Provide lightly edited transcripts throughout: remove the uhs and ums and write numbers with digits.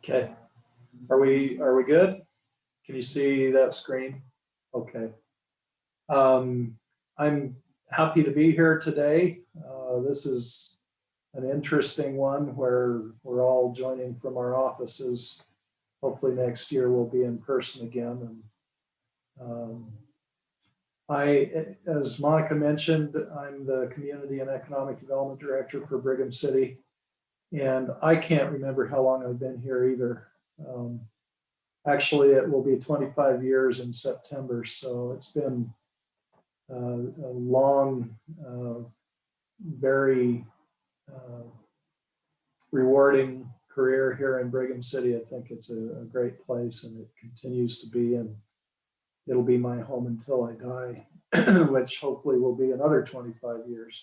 Okay, are we good? Can you see that screen? Okay. I'm happy to be here today. This is an interesting one where we're all joining from our offices. Hopefully next year we'll be in person again. And as Monica mentioned, I'm the Community and Economic Development Director for Brigham City. And I can't remember how long I've been here either. Actually, it will be 25 years in September, so it's been a long, very rewarding career here in Brigham City. I think it's a great place, and it continues to be, and it'll be my home until I die, which hopefully will be another 25 years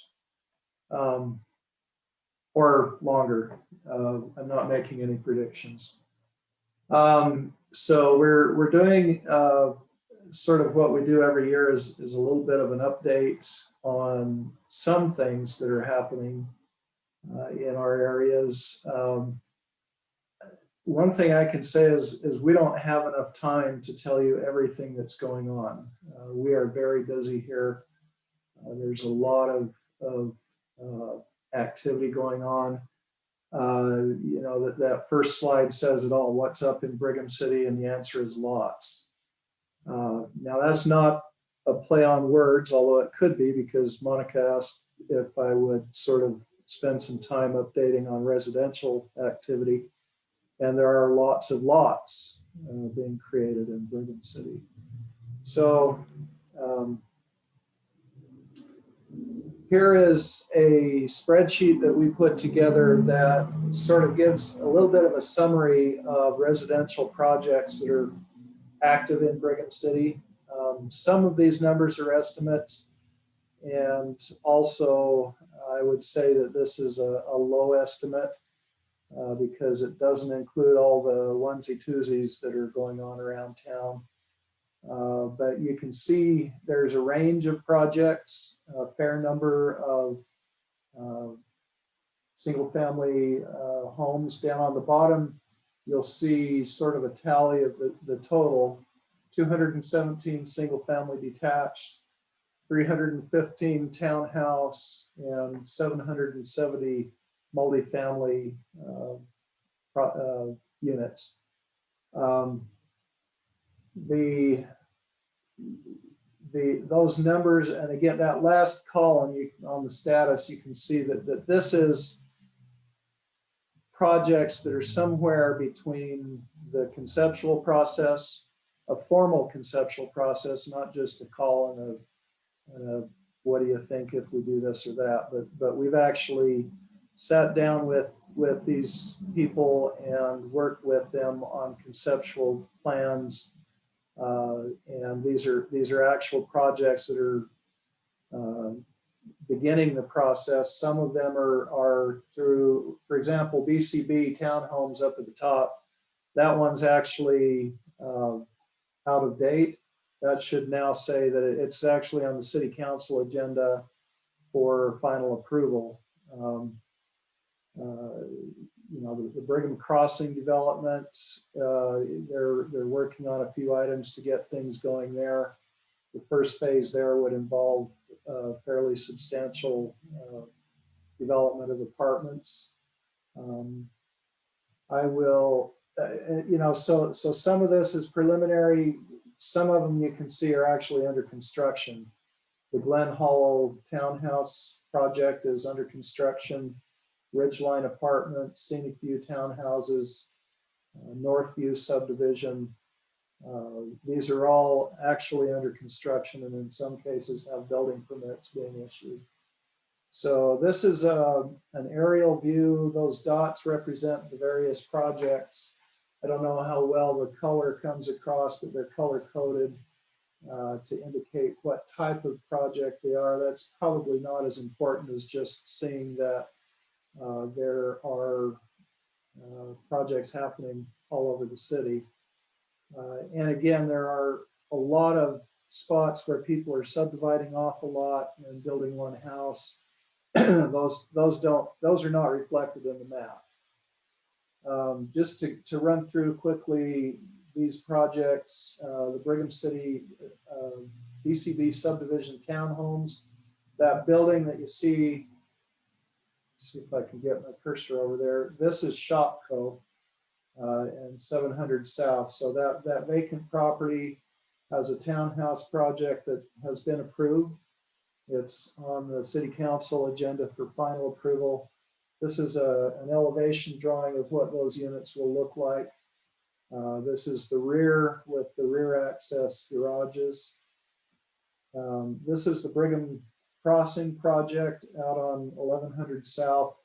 or longer. I'm not making any predictions. So we're doing sort of what we do every year is a little bit of an update on some things that are happening in our areas. One thing I can say is we don't have enough time to tell you everything that's going on. We are very busy here. There's a lot of activity going on. You know, that first slide says it all. What's up in Brigham City? And the answer is lots. Now that's not a play on words, although it could be, because Monica asked if I would sort of spend some time updating on residential activity. And there are lots of lots being created in Brigham City. So here is a spreadsheet that we put together that sort of gives a little bit of a summary of residential projects that are active in Brigham City. Some of these numbers are estimates, and also I would say that this is a low estimate because it doesn't include all the onesie-twosies that are going on around town. But you can see there's a range of projects, a fair number of single-family homes. Down on the bottom, you'll see sort of a tally of the total: 217 single-family detached, 315 townhouse, and 770 multifamily units. Those numbers, and again, that last column on the status, you can see that this is projects that are somewhere between the conceptual process, a formal conceptual process, not just a call and a what do you think if we do this or that, but we've actually sat down with these people and worked with them on conceptual plans. And these are actual projects that are beginning the process. Some of them are through, for example, BCB townhomes up at the top. That one's actually out of date. That should now say that it's actually on the city council agenda for final approval. You know, the Brigham Crossing development, they're working on a few items to get things going there. The first phase there would involve fairly substantial development of apartments. I will, you know, so some of this is preliminary. Some of them you can see are actually under construction. The Glen Hollow Townhouse project is under construction. Ridgeline Apartments, Scenic View Townhouses, Northview Subdivision. These are all actually under construction, and in some cases have building permits being issued. So this is an aerial view. Those dots represent the various projects. I don't know how well the color comes across, but they're color coded to indicate what type of project they are. That's probably not as important as just seeing that there are projects happening all over the city. And again, there are a lot of spots where people are subdividing off a lot and building one house. Those are not reflected in the map. Just to run through quickly these projects, the Brigham City DCB subdivision townhomes, that building that you see if I can get my cursor over there. This is Shopco and 700 South. So that vacant property has a townhouse project that has been approved. It's on the city council agenda for final approval. This is an elevation drawing of what those units will look like. This is the rear with the rear access garages. This is the Brigham Crossing project out on 1100 South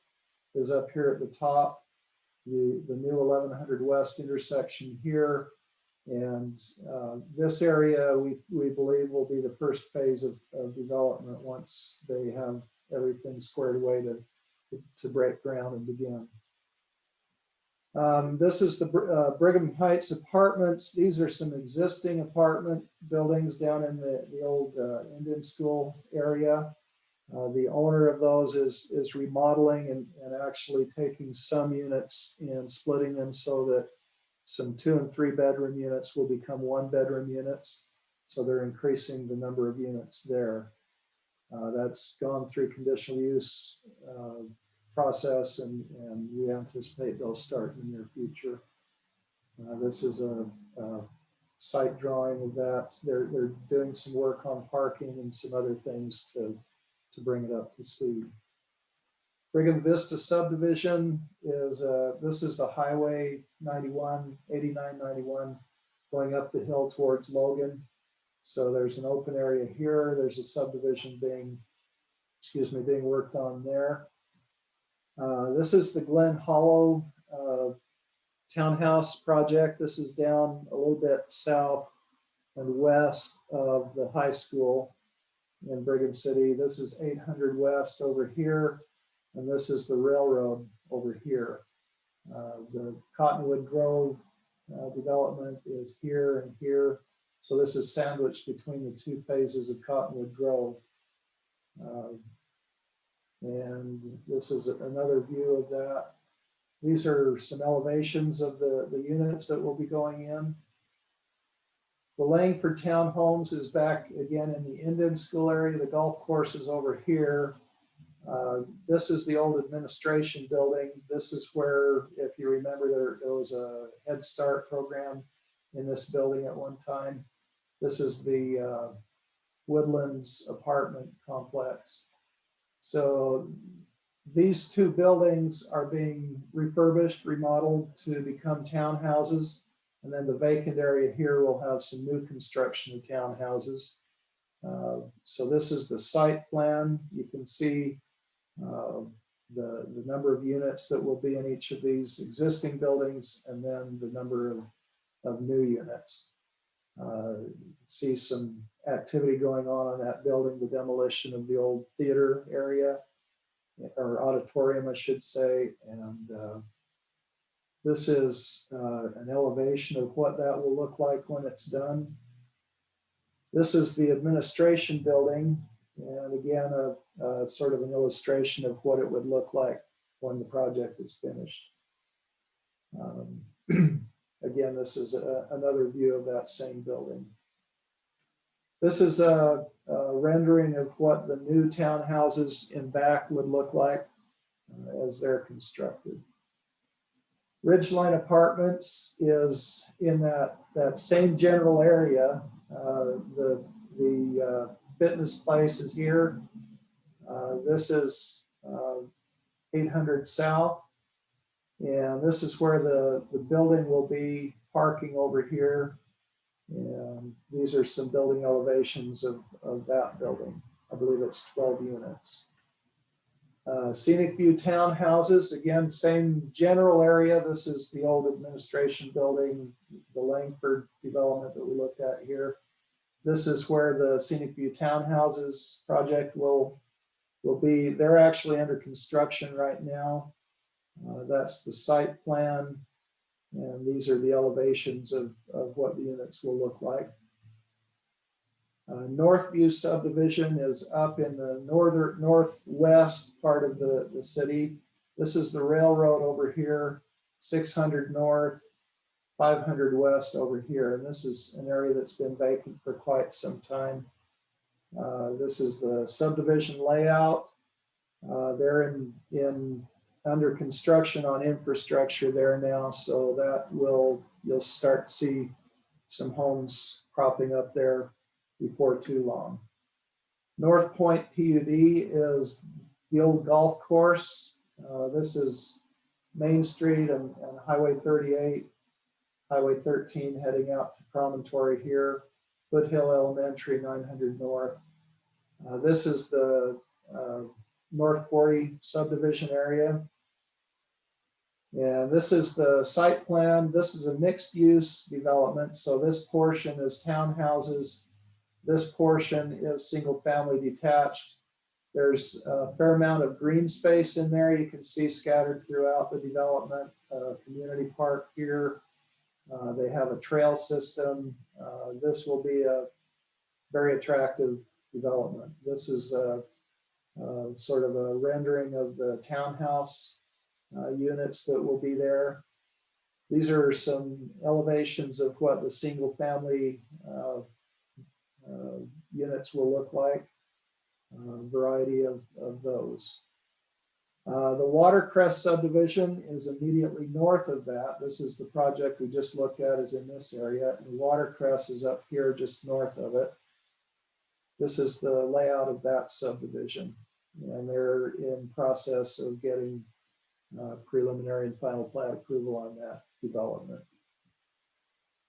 is up here at the top. The new 1100 West intersection here. And this area we believe will be the first phase of development once they have everything squared away to break ground and begin. This is the Brigham Heights Apartments. These are some existing apartment buildings down in the old Indian School area. The owner of those is remodeling and actually taking some units and splitting them so that some 2 and 3 bedroom units will become 1 bedroom units. So they're increasing the number of units there. That's gone through conditional use process, and we anticipate they'll start in the near future. This is a site drawing of that. They're doing some work on parking and some other things to bring it up to speed. Brigham Vista subdivision is this is the Highway 91, 8991 going up the hill towards Logan. So there's an open area here. There's a subdivision being worked on there. This is the Glen Hollow townhouse project. This is down a little bit south and west of the high school in Brigham City. This is 800 West over here, and this is the railroad over here. The Cottonwood Grove development is here and here. So this is sandwiched between the 2 phases of Cottonwood Grove. And this is another view of that. These are some elevations of the units that will be going in. The Langford Townhomes is back again in the Indian School area. The golf course is over here. This is the old administration building. This is where, if you remember, there was a Head Start program in this building at one time. This is the Woodlands apartment complex. So these 2 buildings are being refurbished, remodeled to become townhouses. And then the vacant area here will have some new construction of townhouses. So this is the site plan. You can see the number of units that will be in each of these existing buildings, and then the number of new units. See some activity going on that building, the demolition of the old theater area, or auditorium, I should say. And this is an elevation of what that will look like when it's done. This is the administration building. And again, a sort of an illustration of what it would look like when the project is finished. Again, this is another view of that same building. This is a rendering of what the new townhouses in back would look like as they're constructed. Ridgeline Apartments is in that same general area. The fitness place is here. This is 800 South. And this is where the building will be, parking over here. And these are some building elevations of that building. I believe it's 12 units. Scenic View Townhouses, again, same general area. This is the old administration building, the Langford development that we looked at here. This is where the Scenic View Townhouses project will be. They're actually under construction right now. That's the site plan, and these are the elevations of what the units will look like. Northview subdivision is up in the northwest part of the city. This is the railroad over here. 600 north, 500 west over here. And this is an area that's been vacant for quite some time. This is the subdivision layout. They're in under construction on infrastructure there now, so that you'll start to see some homes cropping up there before too long. North Point PUD is the old golf course. This is Main Street and Highway 38, Highway 13 heading out to Promontory here, Foothill Elementary, 900 North. This is the North 40 subdivision area. And this is the site plan. This is a mixed use development. So this portion is townhouses. This portion is single family detached. There's a fair amount of green space in there. You can see scattered throughout the development. Community park here. They have a trail system. This will be a very attractive development. This is sort of a rendering of the townhouse units that will be there. These are some elevations of what the single family units will look like, variety of those. The Watercrest subdivision is immediately north of that. This is the project we just looked at, is in this area. And Watercrest is up here just north of it. This is the layout of that subdivision. And they're in process of getting preliminary and final plat approval on that development.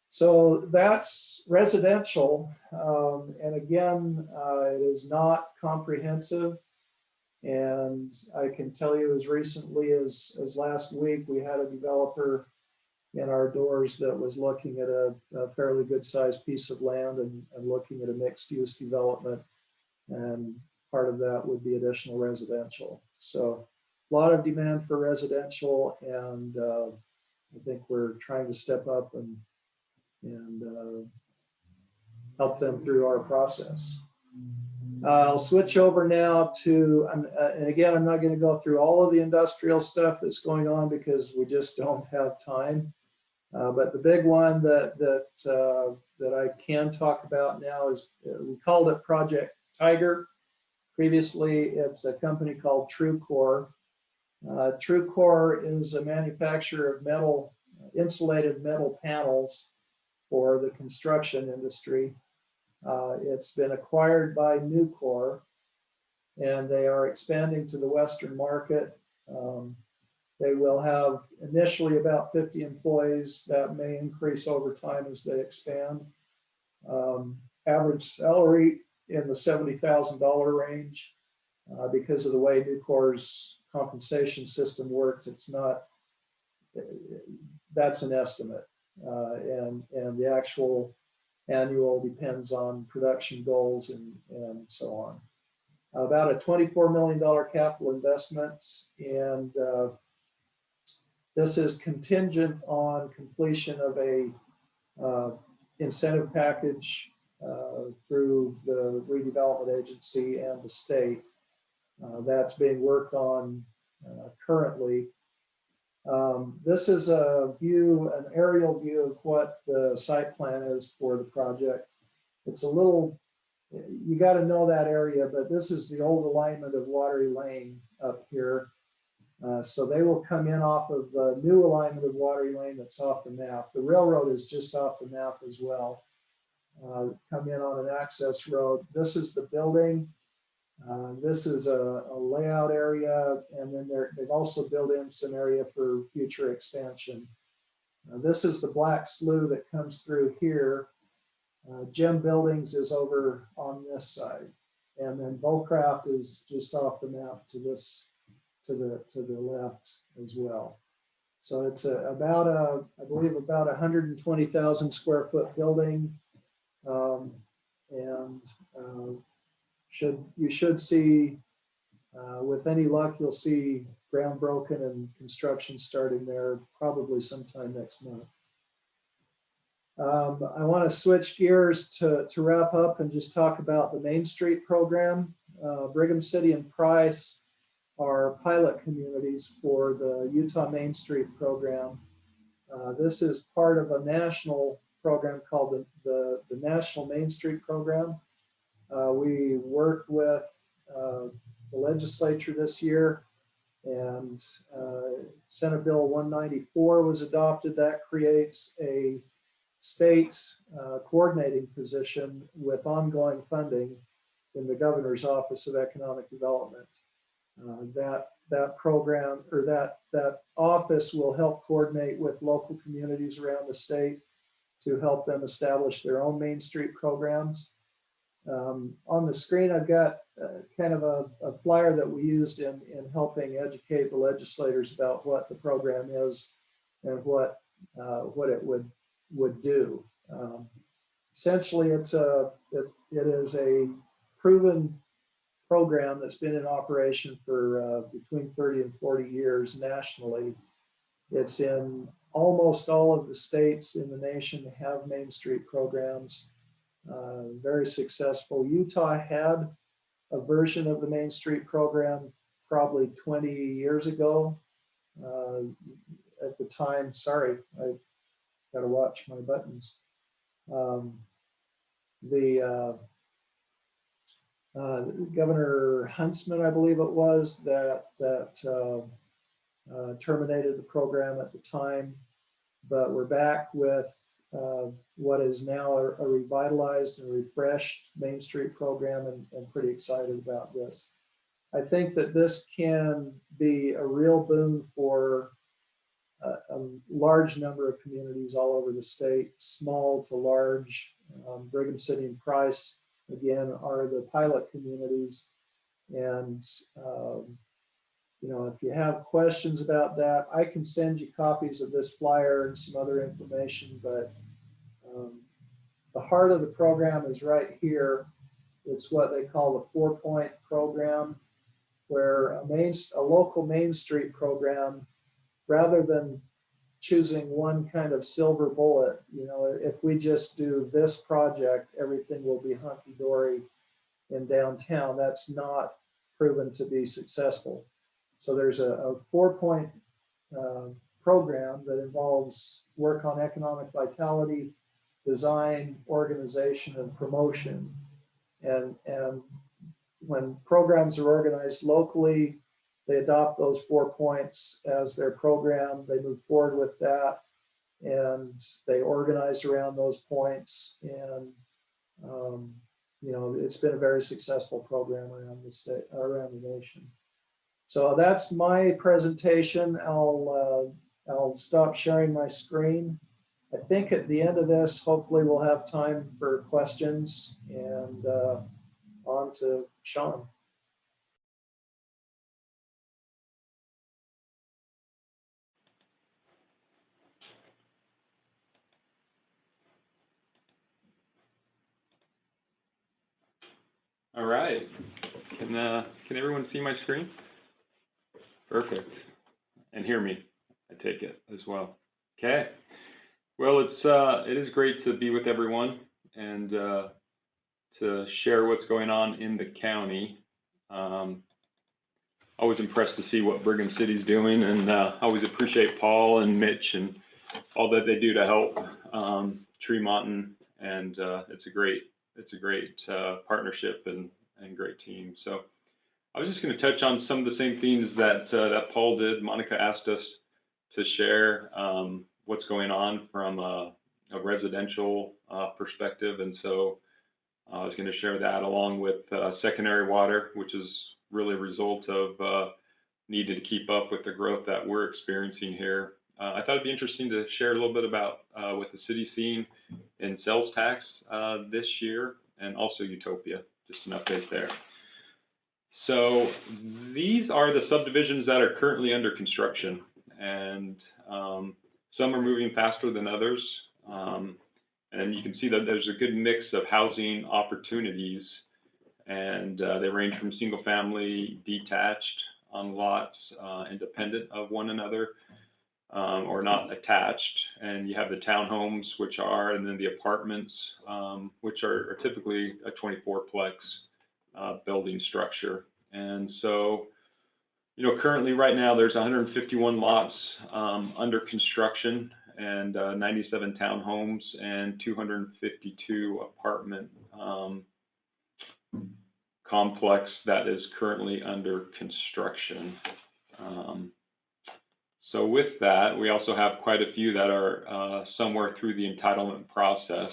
So that's residential. And again, it is not comprehensive. And I can tell you as recently as last week, we had a developer in our doors that was looking at a fairly good sized piece of land and looking at a mixed use development. And part of that would be additional residential. So a lot of demand for residential, and I think we're trying to step up and help them through our process. I'll switch over now to, and again, I'm not going to go through all of the industrial stuff that's going on because we just don't have time. But the big one that I can talk about now is, we called it Project Tiger. Previously, it's a company called TrueCore. TrueCore is a manufacturer of metal, insulated metal panels for the construction industry. It's been acquired by Nucor, and they are expanding to the Western market. They will have initially about 50 employees. That may increase over time as they expand. Average salary in the $70,000 range. Because of the way Nucor's compensation system works, it's not, that's an estimate. And the actual annual depends on production goals and so on. About a $24 million capital investment, and this is contingent on completion of a incentive package through the redevelopment agency and the state. That's being worked on currently. This is a view, an aerial view of what the site plan is for the project. It's a little, you got to know that area, but this is the old alignment of Watery Lane up here. So they will come in off of the new alignment of Watery Lane that's off the map. The railroad is just off the map as well. Come in on an access road. This is the building. This is a layout area, and then they've also built in some area for future expansion. This is the Black Slough that comes through here. Gem Buildings is over on this side, and then Bullcraft is just off the map to this, to the left as well. So it's about I believe about 120,000 square foot building, and you should see, with any luck, you'll see ground broken and construction starting there probably sometime next month. I want to switch gears to wrap up and just talk about the Main Street program. Brigham City and Price are pilot communities for the Utah Main Street program. This is part of a national program called the National Main Street Program. We worked with the legislature this year, and Senate Bill 194 was adopted. That creates a state coordinating position with ongoing funding in the Governor's Office of Economic Development. That program, or that office, will help coordinate with local communities around the state to help them establish their own Main Street programs. On the screen, I've got kind of a flyer that we used in helping educate the legislators about what the program is and what it would do. Essentially, it is a proven program that's been in operation for between 30 and 40 years nationally. It's in almost all of the states in the nation that have Main Street programs. Very successful. Utah had a version of the Main Street program probably 20 years ago. At the time, sorry, I got to watch my buttons. Governor Huntsman, I believe it was, that terminated the program at the time, but we're back with what is now a revitalized and refreshed Main Street program, and pretty excited about this. I think that this can be a real boon for a large number of communities all over the state, small to large. Brigham City and Price, again, are the pilot communities. And, if you have questions about that, I can send you copies of this flyer and some other information, but the heart of the program is right here. It's what they call the 4-point program, where a local Main Street program, rather than choosing one kind of silver bullet, if we just do this project, everything will be hunky-dory in downtown. That's not proven to be successful. So there's a 4-point program that involves work on economic vitality, design, organization, and promotion. And when programs are organized locally, they adopt those 4 points as their program. They move forward with that, and they organize around those points. And it's been a very successful program around the state, around the nation. So that's my presentation. I'll stop sharing my screen. I think at the end of this, hopefully we'll have time for questions, and on to Sean. All right. Can everyone see my screen? Perfect. And hear me, I take it as well. Okay. Well, it is great to be with everyone and to share what's going on in the county. Always impressed to see what Brigham City's doing, and always appreciate Paul and Mitch and all that they do to help Tremont, and it's a great partnership and great team. So I was just going to touch on some of the same themes that Paul did. Monica asked us to share what's going on from a residential perspective, and so I was going to share that along with secondary water, which is really a result of needing to keep up with the growth that we're experiencing here. I thought it'd be interesting to share a little bit about what the city's seeing in sales tax this year, and also Utopia, just an update there. So these are the subdivisions that are currently under construction, and some are moving faster than others. And you can see that there's a good mix of housing opportunities, and they range from single family, detached on lots, independent of one another, or not attached. And you have the townhomes, which are, and then the apartments, which are typically a 24-plex building structure. And so, currently right now there's 151 lots under construction, and 97 townhomes and 252 apartment complex that is currently under construction. So with that, we also have quite a few that are somewhere through the entitlement process.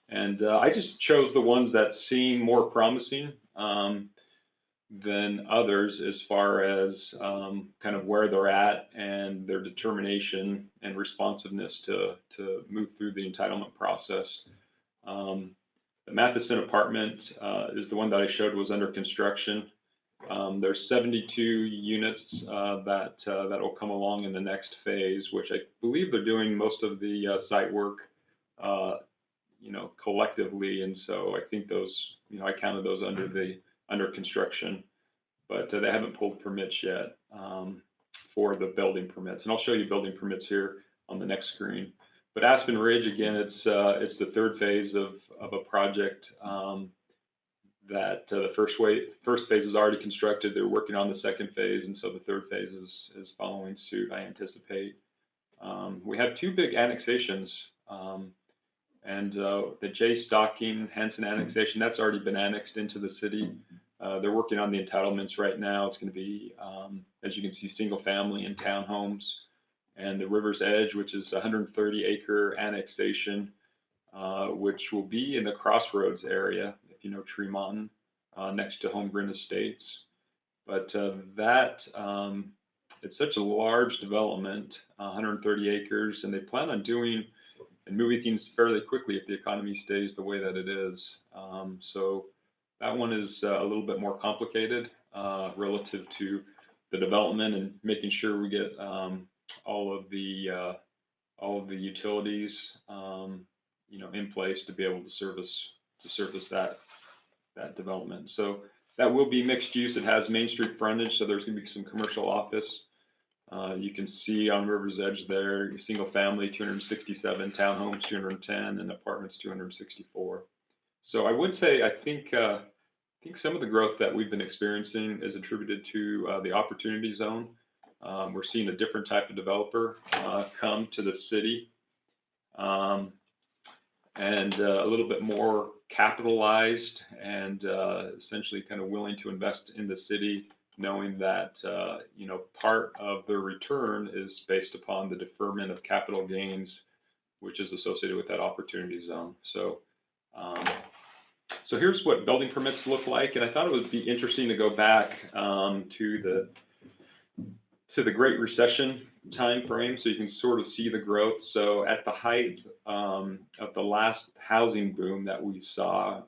And I just chose the ones that seem more promising than others as far as kind of where they're at and their determination and responsiveness to move through the entitlement process. The Matheson apartment is the one that I showed was under construction. There's 72 units that will come along in the next phase, which I believe they're doing most of the site work, collectively. And so I think those, I counted those under construction, but they haven't pulled permits yet for the building permits. And I'll show you building permits here on the next screen. But Aspen Ridge, again, it's the third phase of a project that the first phase is already constructed. They're working on the second phase, and so the third phase is following suit, I anticipate. We have two big annexations, and the J. Stocking Hanson annexation, that's already been annexed into the city. They're working on the entitlements right now. It's going to be, as you can see, single family and townhomes. And the River's Edge, which is a 130-acre annexation, which will be in the Crossroads area, if you know Tremont, next to Holmgren Estates. But it's such a large development, 130 acres, and they plan on doing and moving things fairly quickly if the economy stays the way that it is. So that one is a little bit more complicated relative to the development and making sure we get all of the utilities, in place to be able to service that development. So that will be mixed use. It has Main Street frontage, so there's going to be some commercial office. You can see on River's Edge there, single family 267, townhomes 210, and apartments 264. So I would say I think some of the growth that we've been experiencing is attributed to the Opportunity Zone. We're seeing a different type of developer come to the city, and a little bit more capitalized and essentially kind of willing to invest in the city, knowing that part of their return is based upon the deferment of capital gains, which is associated with that Opportunity Zone. So here's what building permits look like, and I thought it would be interesting to go back to the Great Recession time frame, so you can sort of see the growth. So at the height of the last housing boom that we saw,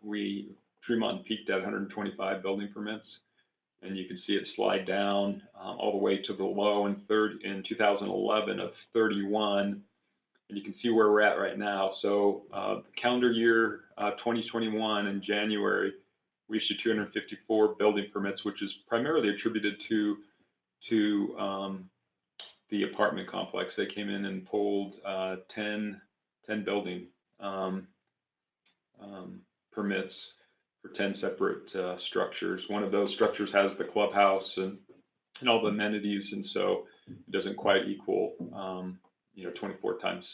Tremont peaked at 125 building permits, and you can see it slide down all the way to the low in 2011 of 31, and you can see where we're at right now. So calendar year 2021 in January, we issued 254 building permits, which is primarily attributed to the apartment complex. They came in and pulled 10 building permits for 10 separate structures. One of those structures has the clubhouse and all the amenities, and so it doesn't quite equal 24 times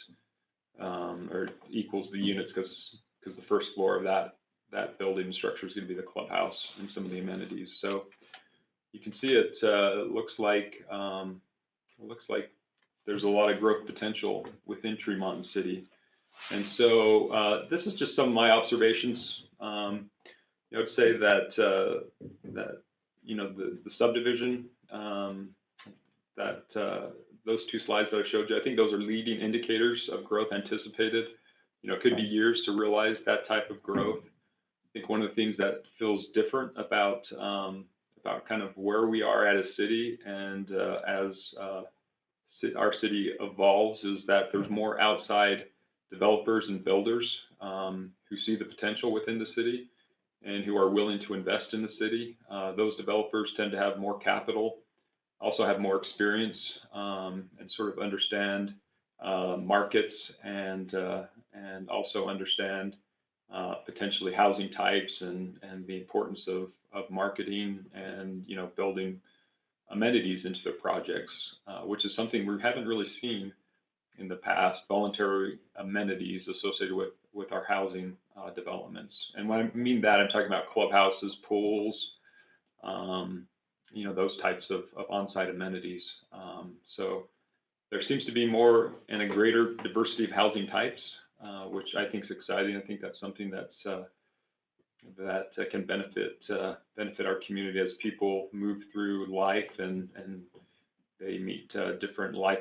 or equals the units, because the first floor of that building structure is going to be the clubhouse and some of the amenities. So you can see it looks like there's a lot of growth potential within Tremont City. And so this is just some of my observations. I would say that the subdivision, those two slides that I showed you, I think those are leading indicators of growth anticipated. It could be years to realize that type of growth. I think one of the things that feels different about kind of where we are at a city and as our city evolves is that there's more outside developers and builders who see the potential within the city and who are willing to invest in the city. Those developers tend to have more capital, also have more experience, and sort of understand markets and also understand potentially housing types and the importance of marketing and building amenities into their projects, which is something we haven't really seen in the past, voluntary amenities associated with our housing developments. And when I mean that, I'm talking about clubhouses, pools, those types of on-site amenities. So there seems to be more and a greater diversity of housing types, which I think is exciting. I think that's something that can benefit our community as people move through life and they meet different life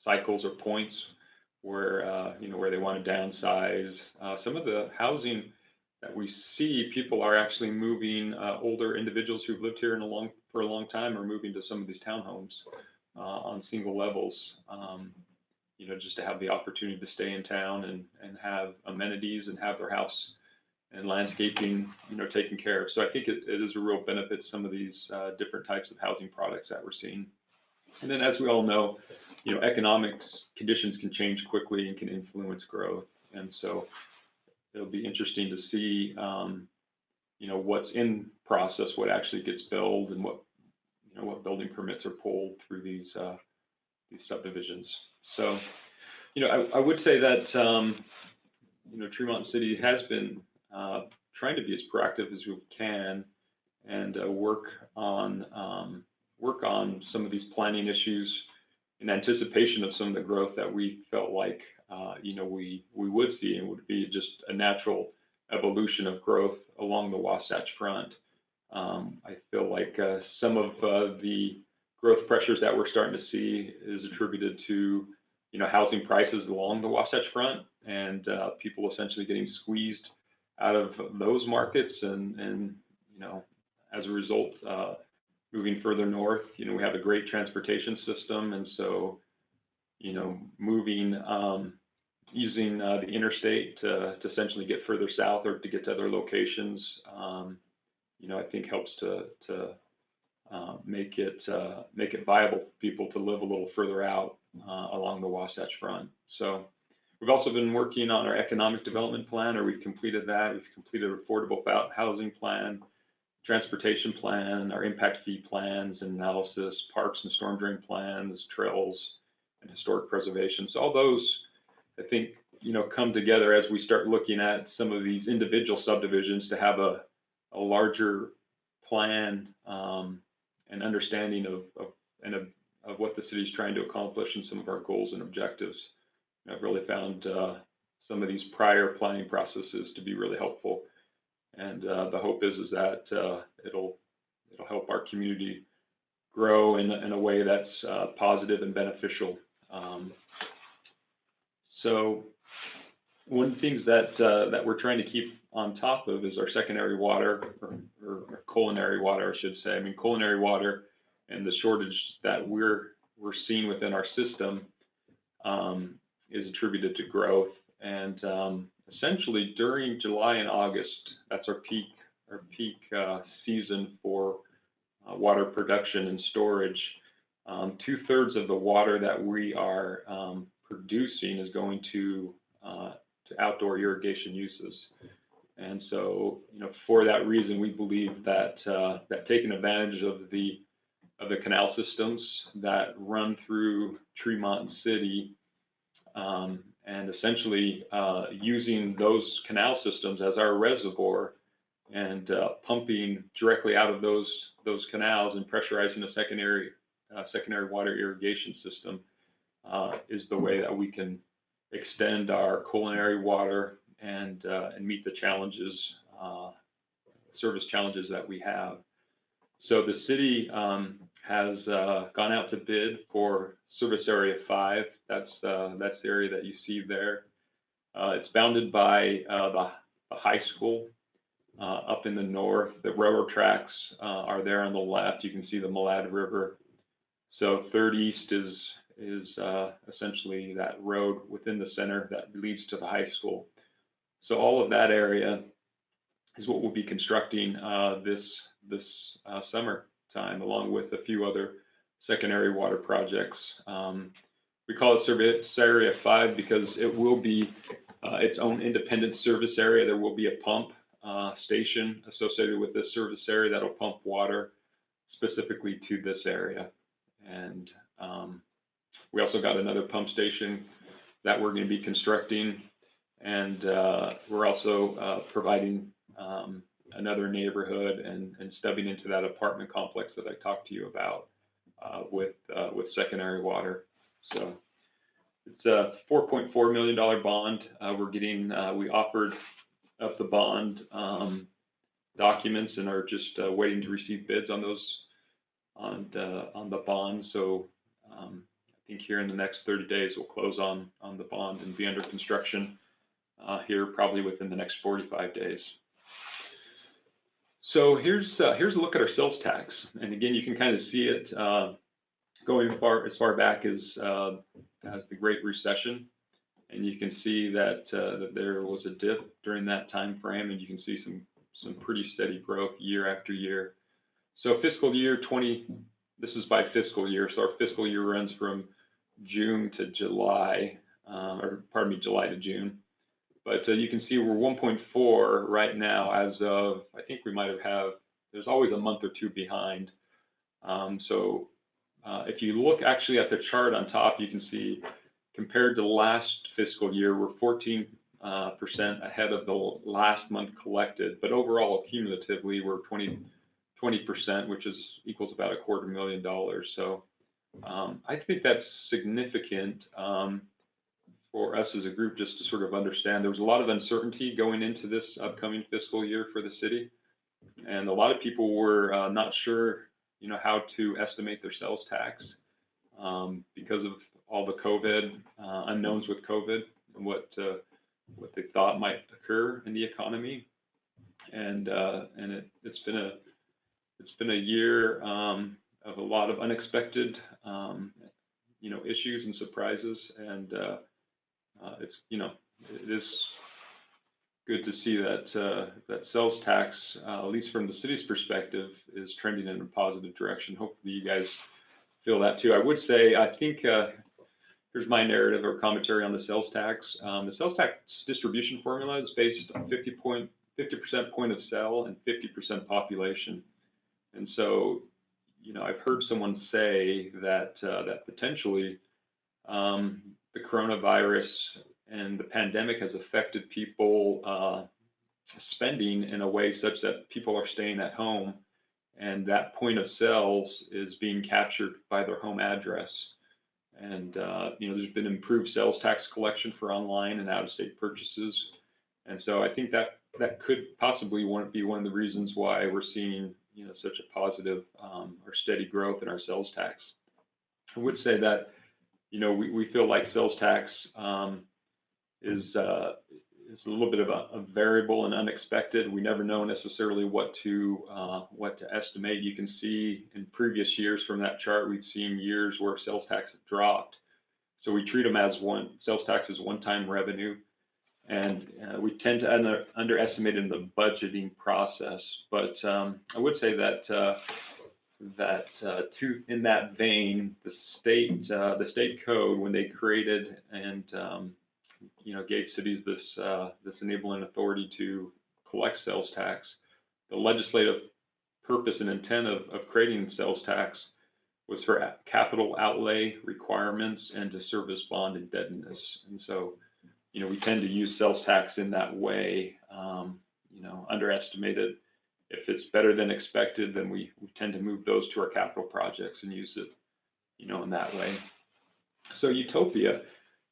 cycles or points where where they want to downsize. Some of the housing that we see, people are actually moving. Older individuals who've lived here for a long time are moving to some of these townhomes on single levels. Just to have the opportunity to stay in town and have amenities and have their house and landscaping, taken care of. So I think it is a real benefit to some of these different types of housing products that we're seeing. And then, as we all know, economics conditions can change quickly and can influence growth. And so it'll be interesting to see, what's in process, what actually gets built, and what building permits are pulled through these subdivisions. So, I would say that, Tremont City has been trying to be as proactive as we can and work on some of these planning issues in anticipation of some of the growth that we felt like, we would see, and would be just a natural evolution of growth along the Wasatch Front. I feel like some of the growth pressures that we're starting to see is attributed to, housing prices along the Wasatch Front and people essentially getting squeezed out of those markets. And as a result, moving further north, we have a great transportation system. And so, moving, using the interstate to essentially get further south or to get to other locations, I think helps to make it viable for people to live a little further out along the Wasatch Front. So we've also been working on our economic development plan, or we've completed that. We've completed affordable housing plan, transportation plan, our impact fee plans and analysis, parks and storm drain plans, trails, and historic preservation. So all those, I think, come together as we start looking at some of these individual subdivisions to have a larger plan and understanding of what the city's trying to accomplish and some of our goals and objectives. I've really found some of these prior planning processes to be really helpful, and the hope is that it'll help our community grow in a way that's positive and beneficial. So one of the things that we're trying to keep on top of is our secondary water, or culinary water, I should say. I mean, culinary water and the shortage that we're seeing within our system is attributed to growth. And essentially during July and August, that's our peak season for water production and storage. 2/3 of the water that we are producing is going to outdoor irrigation uses. And so, for that reason, we believe that taking advantage of the canal systems that run through Tremont City, and essentially using those canal systems as our reservoir and pumping directly out of those canals and pressurizing a secondary water irrigation system is the way that we can extend our culinary water and meet the challenges, service challenges that we have. So the city has gone out to bid for Service Area 5. That's the area that you see there. It's bounded by the high school up in the north. The railroad tracks are there on the left. You can see the Malad River. So 3rd East is essentially that road within the center that leads to the high school. So all of that area is what we'll be constructing this summertime, along with a few other secondary water projects. We call it Service Area 5 because it will be its own independent service area. There will be a pump station associated with this service area that'll pump water specifically to this area. And we also got another pump station that we're going to be constructing, and we're also providing another neighborhood and stubbing into that apartment complex that I talked to you about with secondary water. So it's a $4.4 million bond. We offered up the bond documents and are just waiting to receive bids on those on the bond. So I think here in the next 30 days we'll close on the bond and be under construction here probably within the next 45 days. So here's a look at our sales tax, and again you can kind of see it going as far back as the Great Recession, and you can see that that there was a dip during that time frame, and you can see some pretty steady growth year after year. So fiscal year 20, this is by fiscal year, so our fiscal year runs from June to July, July to June. But you can see we're 1.4 right now as of, I think we might have, there's always a month or two behind. So if you look actually at the chart on top, you can see compared to last fiscal year, we're 14% ahead of the last month collected. But overall, cumulatively, we're 20%, which equals about $250,000. So I think that's significant for us as a group, just to sort of understand. There was a lot of uncertainty going into this upcoming fiscal year for the city, and a lot of people were not sure, how to estimate their sales tax because of all the COVID unknowns with COVID and what they thought might occur in the economy, and it's been a year of a lot of unexpected issues and surprises, and it is good to see that sales tax, at least from the city's perspective, is trending in a positive direction. Hopefully you guys feel that too. I would say, I think, here's my narrative or commentary on the sales tax. The sales tax distribution formula is based on 50% point of sale and 50% population. And so, I've heard someone say that potentially the coronavirus and the pandemic has affected people spending in a way such that people are staying at home, and that point of sales is being captured by their home address. And there's been improved sales tax collection for online and out-of-state purchases, and so I think that could possibly be one of the reasons why we're seeing such a positive or steady growth in our sales tax. I would say that we feel like sales tax is a little bit of a variable and unexpected. We never know necessarily what to estimate. You can see in previous years from that chart, we've seen years where sales tax have dropped. So we treat them as sales tax as one-time revenue, and we tend to underestimate in the budgeting process. But I would say that in that vein, the state code, when they created and gave cities this enabling authority to collect sales tax, the legislative purpose and intent of creating sales tax was for capital outlay requirements and to service bond indebtedness. And so, we tend to use sales tax in that way, underestimate it. If it's better than expected, then we tend to move those to our capital projects and use it, in that way. So Utopia,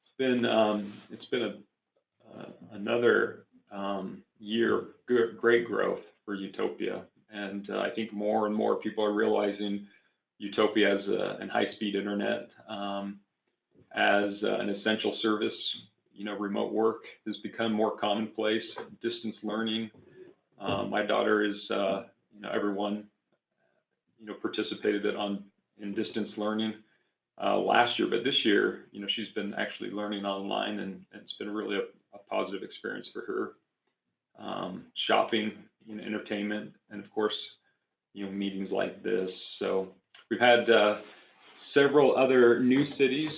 it's been another year of great growth for Utopia, and I think more and more people are realizing Utopia and high-speed internet as an essential service. Remote work has become more commonplace. Distance learning. My daughter is, everyone, participated in distance learning last year, but this year, she's been actually learning online, and it's been really a positive experience for her. Shopping, entertainment, and of course, meetings like this. So we've had several other new cities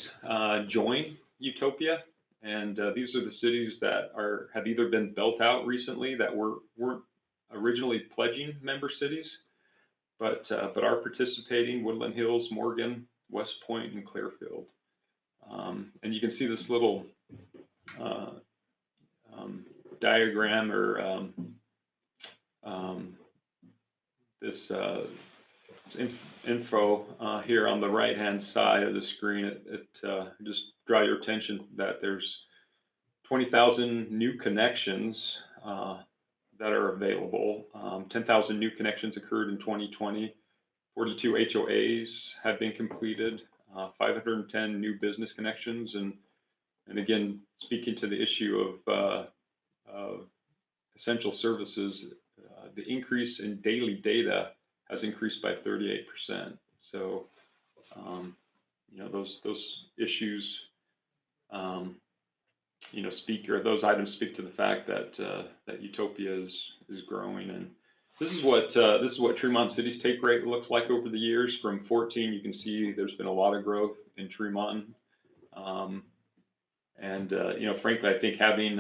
join Utopia, and these are the cities that have either been built out recently that weren't originally pledging member cities, but are participating: Woodland Hills, Morgan, West Point, and Clearfield. And you can see this little diagram or this info here on the right-hand side of the screen. It just draw your attention that there's 20,000 new connections that are available. 10,000 new connections occurred in 2020. 42 HOAs have been completed. 510 new business connections, and again, speaking to the issue of essential services, the increase in daily data has increased by 38%. So, you know, those issues, you know, those items speak to the fact that that Utopia is growing, and this is what Tremont City's take rate looks like over the years. From 14, you can see there's been a lot of growth in Tremont, and you know, frankly, I think having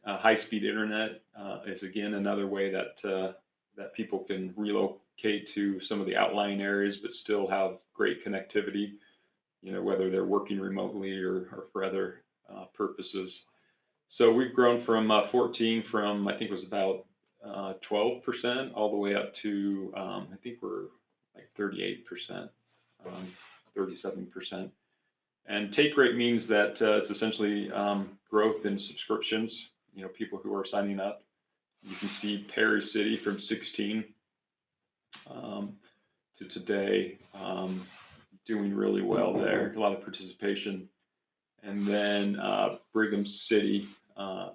high-speed internet is again another way that that people can relocate to some of the outlying areas, but still have great connectivity. You know, whether they're working remotely or for other purposes. So we've grown from 14 from I think it was about 12% all the way up to I think we're like 38%, 37%. And take rate means that it's essentially growth in subscriptions, you know, people who are signing up. You can see Perry City from 16 to today, doing really well there, a lot of participation. And then Brigham City,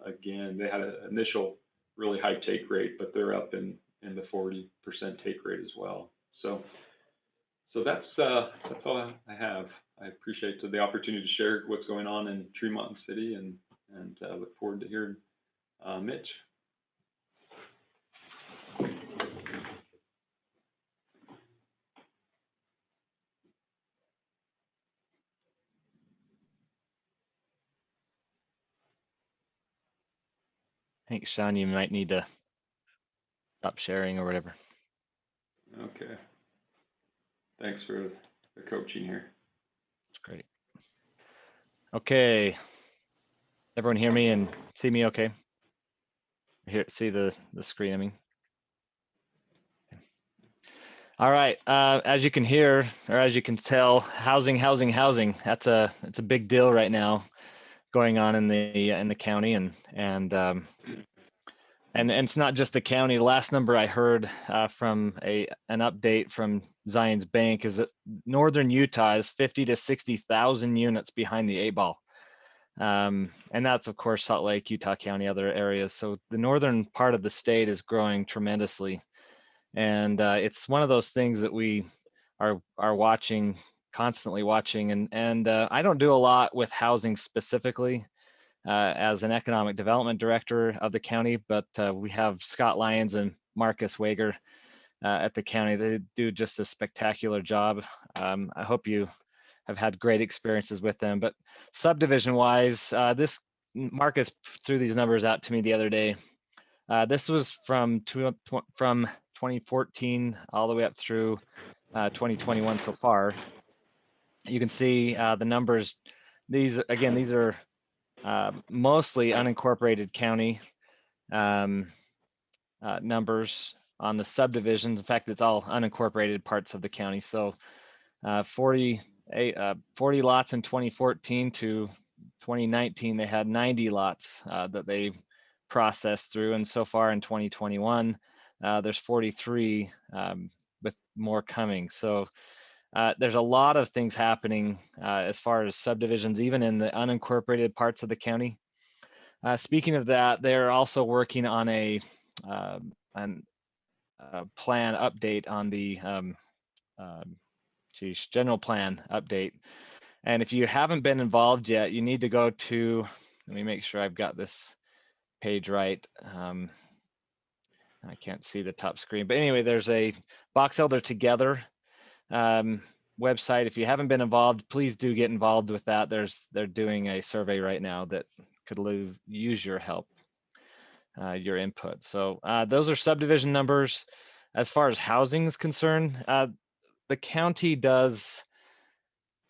again, they had an initial really high take rate, but they're up in the 40% take rate as well. So that's all I have. I appreciate the opportunity to share what's going on in Tremont City, and look forward to hearing Mitch. I think, Sean, you might need to stop sharing or whatever. Okay. Thanks for the coaching here. That's great. Okay. Everyone hear me and see me okay? See the screen, I mean. Okay. All right. As you can hear, or as you can tell, housing. That's a big deal right now going on in the county, and it's not just the county. The last number I heard from an update from Zions Bank is that northern Utah is 50 to 60,000 units behind the 8-ball. And that's, of course, Salt Lake, Utah County, other areas. So the northern part of the state is growing tremendously. And it's one of those things that we are watching, constantly watching. And I don't do a lot with housing specifically. As an economic development director of the county, but we have Scott Lyons and Marcus Wager at the county. They do just a spectacular job. I hope you have had great experiences with them. But subdivision wise, Marcus threw these numbers out to me the other day. This was from 2014 all the way up through 2021 so far. You can see the numbers. These are mostly unincorporated county numbers on the subdivisions. In fact, it's all unincorporated parts of the county. So 40 lots in 2014 to 2019, they had 90 lots that they processed through. And so far in 2021, there's 43 with more coming. So there's a lot of things happening as far as subdivisions, even in the unincorporated parts of the county. Speaking of that, they're also working on a plan update on the general plan update. And if you haven't been involved yet, you need to go to, let me make sure I've got this page right. I can't see the top screen, but anyway, there's a Box Elder Together website. If you haven't been involved, please do get involved with that. They're doing a survey right now that could use your help, your input. So those are subdivision numbers. As far as housing is concerned, the county does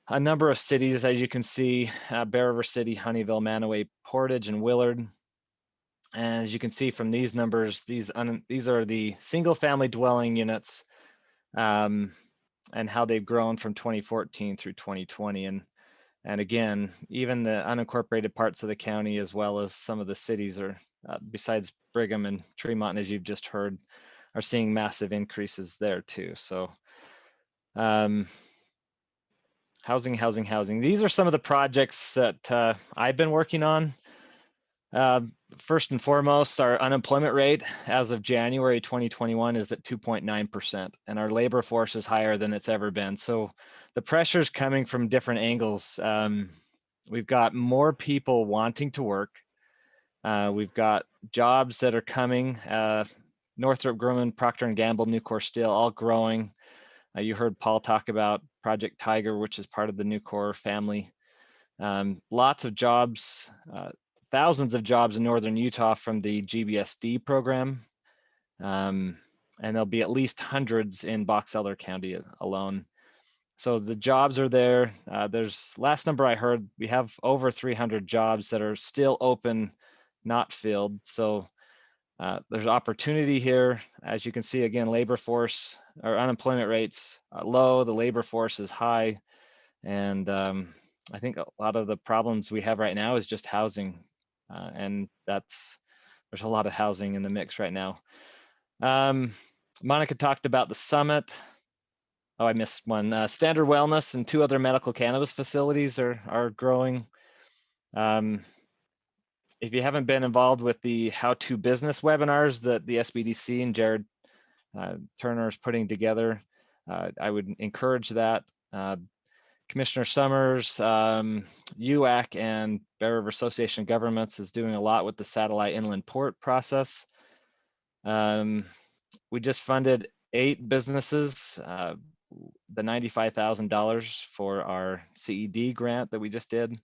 a number of cities, as you can see, Bear River City, Honeyville, Manaway, Portage, and Willard. And as you can see from these numbers, these are the single family dwelling units, and how they've grown from 2014 through 2020. And again, even the unincorporated parts of the county, as well as some of the cities are, besides Brigham and Tremont, as you've just heard, are seeing massive increases there too. So housing. These are some of the projects that I've been working on. First and foremost, our unemployment rate as of January 2021 is at 2.9%, and our labor force is higher than it's ever been. So the pressure is coming from different angles. We've got more people wanting to work. We've got jobs that are coming. Northrop Grumman, Procter & Gamble, Nucor Steel, all growing. You heard Paul talk about Project Tiger, which is part of the Nucor family. Lots of jobs, thousands of jobs in northern Utah from the GBSD program. And there'll be at least hundreds in Box Elder County alone. So the jobs are there. There's, last number I heard, we have over 300 jobs that are still open, not filled. So there's opportunity here. As you can see, again, labor force or unemployment rates are low, the labor force is high. And I think a lot of the problems we have right now is just housing. And there's a lot of housing in the mix right now. Monica talked about the summit. Oh, I missed one. Standard Wellness and 2 other medical cannabis facilities are growing. If you haven't been involved with the How to Business webinars that the SBDC and Jared Turner is putting together, I would encourage that. Commissioner Summers, UAC, and Bear River Association of Governments is doing a lot with the satellite inland port process. We just funded 8 businesses, the $95,000 for our CED grant that we just did.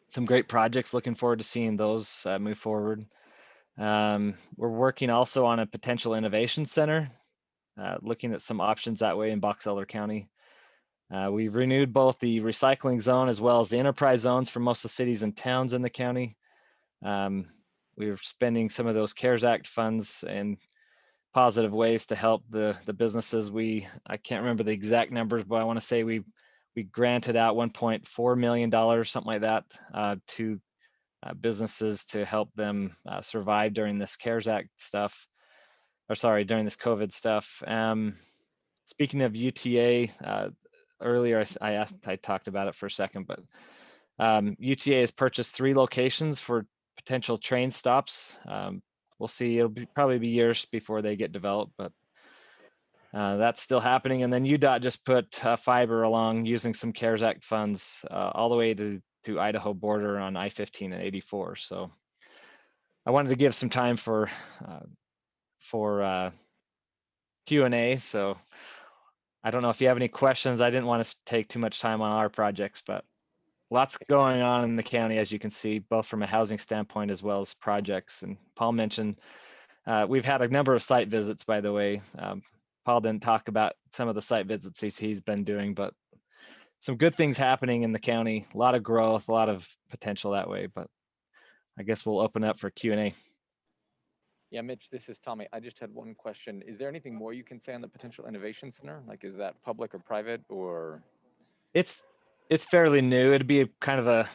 Some great projects, looking forward to seeing those move forward. We're working also on a potential innovation center, looking at some options that way in Box Elder County. We've renewed both the recycling zone as well as the enterprise zones for most of the cities and towns in the county. We're spending some of those CARES Act funds in positive ways to help the businesses. I can't remember the exact numbers, but I want to say we granted out $1.4 million, something like that, to businesses to help them survive during this CARES Act stuff, or sorry, during this COVID stuff. Speaking of UTA, earlier I talked about it for a second, but UTA has purchased 3 locations for potential train stops. We'll see, it'll probably be years before they get developed, but that's still happening. And then UDOT just put fiber along using some CARES Act funds all the way to Idaho border on I-15 and 84. So I wanted to give some time for Q&A. So I don't know if you have any questions. I didn't want to take too much time on our projects, but lots going on in the county, as you can see, both from a housing standpoint as well as projects. And Paul mentioned we've had a number of site visits, by the way. Paul didn't talk about some of the site visits he's been doing, but some good things happening in the county. A lot of growth, a lot of potential that way. But I guess we'll open up for Q&A. Yeah, Mitch, this is Tommy. I just had one question. Is there anything more you can say on the potential innovation center? Like, is that public or private, or? It's fairly new. It'd be kind of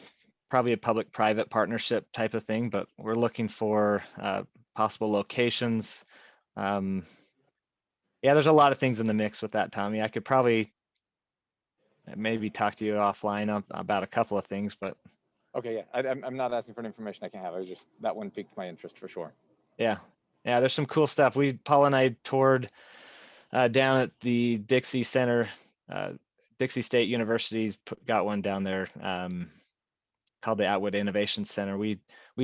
probably a public-private partnership type of thing, but we're looking for possible locations. Yeah, there's a lot of things in the mix with that, Tommy. I could probably maybe talk to you offline about a couple of things, but. Okay, yeah, I'm not asking for information I can have. I was just, that one piqued my interest for sure. Yeah, there's some cool stuff. Paul and I toured down at the Dixie Center. Dixie State University's got one down there called the Atwood Innovation Center. We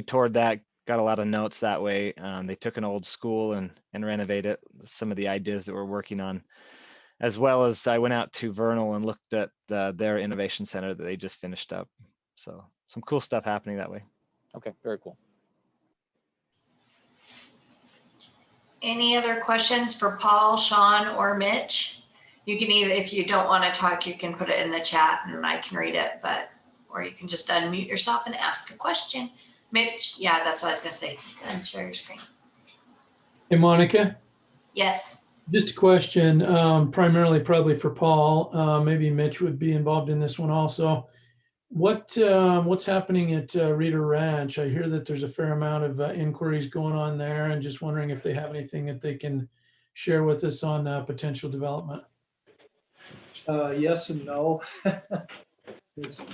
toured that, got a lot of notes that way. They took an old school and renovated some of the ideas that we're working on, as well as I went out to Vernal and looked at their innovation center that they just finished up. So some cool stuff happening that way. Okay, very cool. Any other questions for Paul, Sean, or Mitch? You can either, if you don't want to talk, you can put it in the chat and I can read it, or you can just unmute yourself and ask a question. Mitch, yeah, that's what I was gonna say. Go ahead and share your screen. Hey, Monica, Yes. just a question, primarily probably for Paul. Maybe Mitch would be involved in this one also. What's happening at Rita Ranch? I hear that there's a fair amount of inquiries going on there, and just wondering if they have anything that they can share with us on potential development. Yes and no. It's-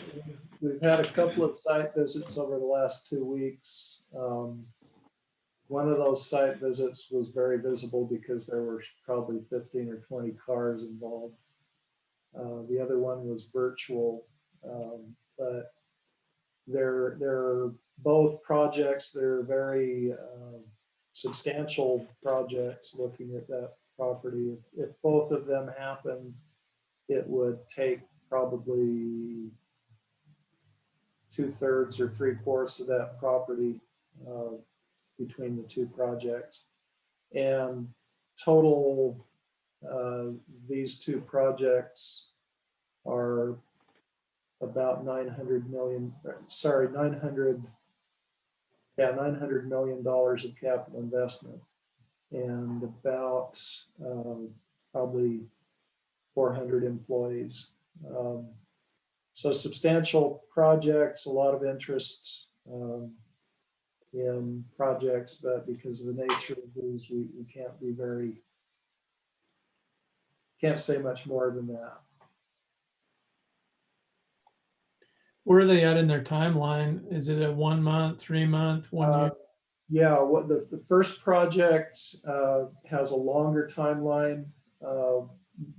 We've had a couple of site visits over the last 2 weeks. One of those site visits was very visible because there were probably 15 or 20 cars involved. The other one was virtual, but they're both projects. They're very substantial projects looking at that property. If both of them happen, it would take probably 2/3 or 3/4 of that property between the two projects. And total, these two projects are about $900 million of capital investment and about probably 400 employees. So substantial projects, a lot of interest in projects, but because of the nature of these, we can't say much more than that. Where are they at in their timeline? Is it a 1 month, 3 month, 1 year? Yeah, what the first project has a longer timeline.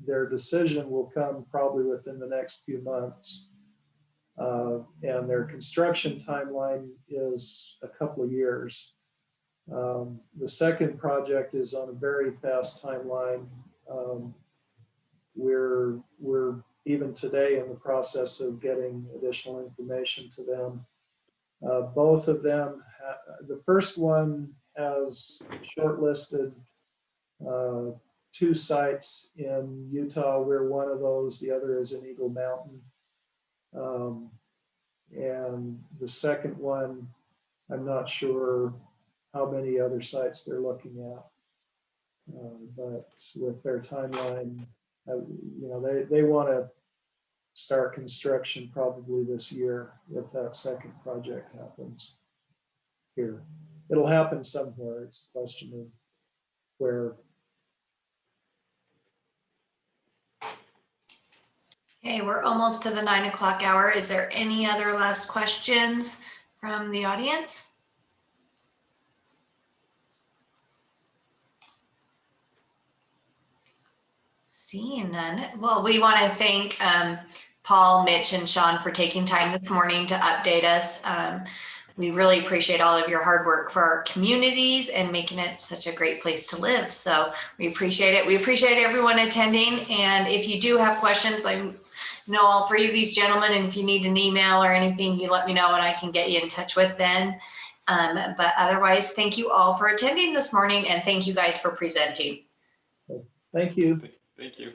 Their decision will come probably within the next few months. And their construction timeline is a couple of years. The second project is on a very fast timeline. We're even today in the process of getting additional information to them. Both of them, the first one has shortlisted 2 sites in Utah. We're one of those. The other is in Eagle Mountain. And the second one, I'm not sure how many other sites they're looking at. But with their timeline, they want to start construction probably this year if that second project happens here. It'll happen somewhere. It's a question of where. Okay, we're almost to the 9 o'clock hour. Is there any other last questions from the audience? Seeing none. Well, we want to thank Paul, Mitch, and Sean for taking time this morning to update us. We really appreciate all of your hard work for our communities and making it such a great place to live. So we appreciate it. We appreciate everyone attending. And if you do have questions, I know all 3 of these gentlemen, and if you need an email or anything, you let me know and I can get you in touch with them. But otherwise, thank you all for attending this morning and thank you guys for presenting. Thank you. Thank you.